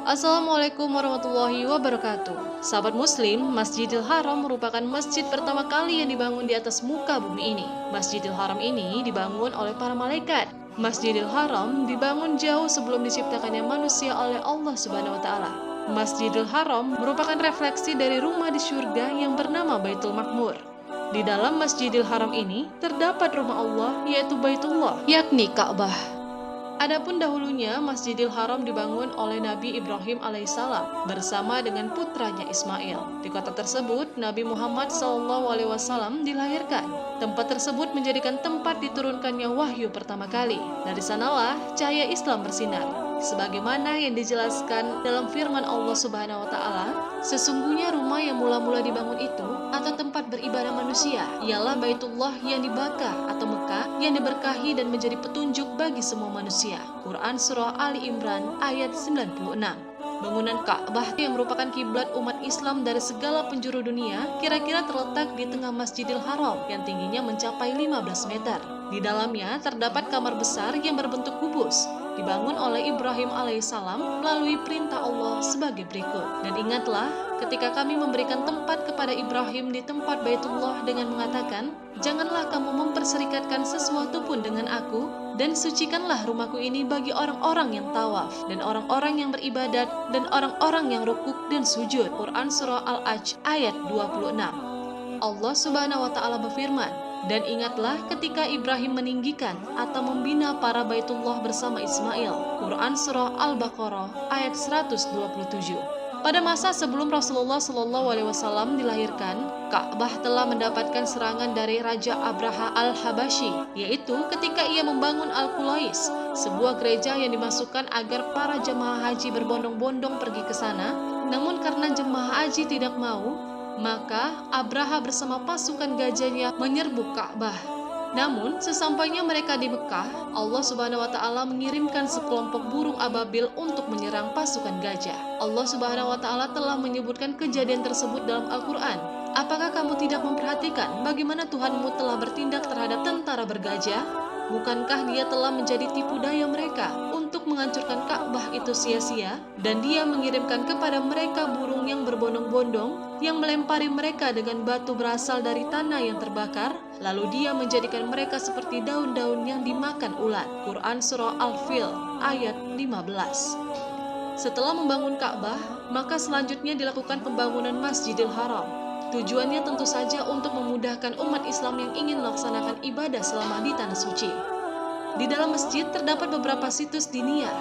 Assalamualaikum warahmatullahi wabarakatuh. Sahabat Muslim, Masjidil Haram merupakan masjid pertama kali yang dibangun di atas muka bumi ini. Masjidil Haram ini dibangun oleh para malaikat. Masjidil Haram dibangun jauh sebelum diciptakannya manusia oleh Allah Subhanahu wa taala. Masjidil Haram merupakan refleksi dari rumah di surga yang bernama Baitul Makmur. Di dalam Masjidil Haram ini terdapat rumah Allah, yaitu Baitullah, yakni Ka'bah. Adapun dahulunya Masjidil Haram dibangun oleh Nabi Ibrahim alaihissalam bersama dengan putranya Ismail. Di kota tersebut Nabi Muhammad SAW dilahirkan. Tempat tersebut menjadikan tempat diturunkannya wahyu pertama kali. Dari sanalah cahaya Islam bersinar. Sebagaimana yang dijelaskan dalam firman Allah Subhanahu wa taala, sesungguhnya rumah yang mula-mula dibangun itu atau tempat beribadah manusia ialah Baitullah yang dibakar atau Mekah yang diberkahi dan menjadi petunjuk bagi semua manusia. Quran Surah Ali Imran ayat 96. Bangunan Ka'bah yang merupakan kiblat umat Islam dari segala penjuru dunia kira-kira terletak di tengah Masjidil Haram yang tingginya mencapai 15 meter. Di dalamnya terdapat kamar besar yang berbentuk kubus, dibangun oleh Ibrahim alaihissalam melalui perintah Allah sebagai berikut. Dan ingatlah ketika kami memberikan tempat kepada Ibrahim di tempat Baitullah dengan mengatakan, janganlah kamu memperserikatkan sesuatu pun dengan aku, dan sucikanlah rumahku ini bagi orang-orang yang tawaf, dan orang-orang yang beribadat, dan orang-orang yang rukuk dan sujud. Quran Surah Al-Hajj ayat 26. Allah Subhanahu wa taala berfirman, dan ingatlah ketika Ibrahim meninggikan atau membina para Baitullah bersama Ismail. Quran Surah Al-Baqarah ayat 127. Pada masa sebelum Rasulullah SAW dilahirkan, Ka'bah telah mendapatkan serangan dari Raja Abraha al-Habashi, yaitu ketika ia membangun Al-Qulais, sebuah gereja yang dimasukkan agar para jemaah haji berbondong-bondong pergi ke sana. Namun karena jemaah haji tidak mau, maka Abraha bersama pasukan gajahnya menyerbu Ka'bah. Namun, sesampainya mereka di Mekah, Allah Subhanahu wa taala mengirimkan sekelompok burung ababil untuk menyerang pasukan gajah. Allah Subhanahu wa taala telah menyebutkan kejadian tersebut dalam Al-Qur'an. Apakah kamu tidak memperhatikan bagaimana Tuhanmu telah bertindak terhadap tentara bergajah? Bukankah dia telah menjadi tipu daya mereka untuk menghancurkan Ka'bah itu sia-sia? Dan dia mengirimkan kepada mereka burung yang berbondong-bondong yang melempari mereka dengan batu berasal dari tanah yang terbakar. Lalu dia menjadikan mereka seperti daun-daun yang dimakan ulat. Quran Surah Al-Fil ayat 15. Setelah membangun Ka'bah, maka selanjutnya dilakukan pembangunan Masjidil Haram. Tujuannya tentu saja untuk memudahkan umat Islam yang ingin melaksanakan ibadah selama di Tanah Suci. Di dalam masjid terdapat beberapa situs diniyah,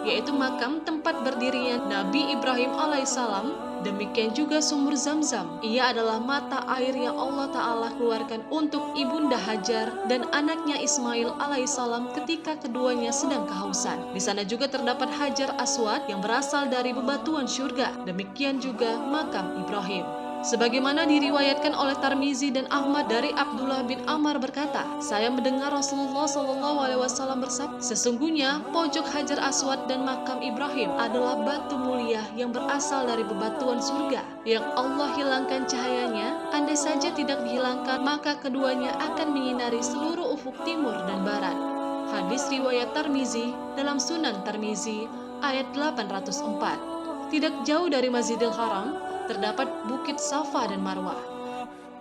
yaitu makam tempat berdirinya Nabi Ibrahim alaihissalam, demikian juga sumur Zam-Zam. Ia adalah mata air yang Allah Ta'ala keluarkan untuk Ibunda Hajar dan anaknya Ismail alaihissalam ketika keduanya sedang kehausan. Di sana juga terdapat Hajar Aswad yang berasal dari bebatuan surga, demikian juga makam Ibrahim. Sebagaimana diriwayatkan oleh Tarmizi dan Ahmad dari Abdullah bin Amr berkata, saya mendengar Rasulullah SAW bersabda, sesungguhnya pojok Hajar Aswad dan makam Ibrahim adalah batu mulia yang berasal dari bebatuan surga, yang Allah hilangkan cahayanya. Andai saja tidak dihilangkan, maka keduanya akan menyinari seluruh ufuk timur dan barat. Hadis riwayat Tarmizi dalam Sunan Tarmizi ayat 804. Tidak jauh dari Masjidil Haram terdapat Bukit Safa dan Marwah.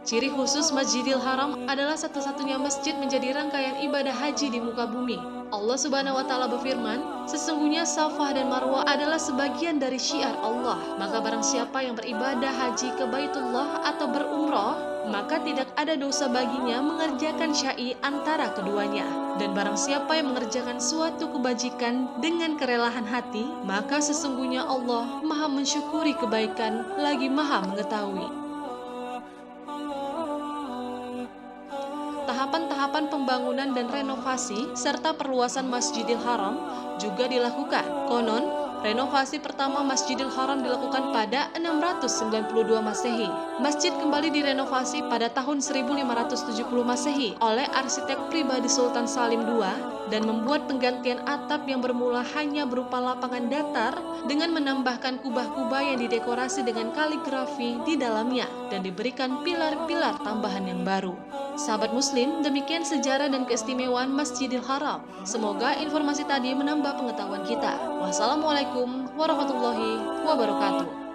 Ciri khusus Masjidil Haram adalah satu-satunya masjid menjadi rangkaian ibadah haji di muka bumi. Allah Subhanahu wa taala berfirman, sesungguhnya Safa dan Marwah adalah sebagian dari syiar Allah. Maka barang siapa yang beribadah haji ke Baitullah atau berumrah, maka tidak ada dosa baginya mengerjakan syai antara keduanya. Dan barang siapa yang mengerjakan suatu kebajikan dengan kerelahan hati, maka sesungguhnya Allah Maha mensyukuri kebaikan lagi Maha mengetahui. Tahapan-tahapan pembangunan dan renovasi serta perluasan Masjidil Haram juga dilakukan. Konon, renovasi pertama Masjidil Haram dilakukan pada 692 Masehi. Masjid kembali direnovasi pada tahun 1570 Masehi oleh arsitek pribadi Sultan Salim II dan membuat penggantian atap yang bermula hanya berupa lapangan datar dengan menambahkan kubah-kubah yang didekorasi dengan kaligrafi di dalamnya dan diberikan pilar-pilar tambahan yang baru. Sahabat Muslim, demikian sejarah dan keistimewaan Masjidil Haram. Semoga informasi tadi menambah pengetahuan kita. Wassalamualaikum warahmatullahi wabarakatuh.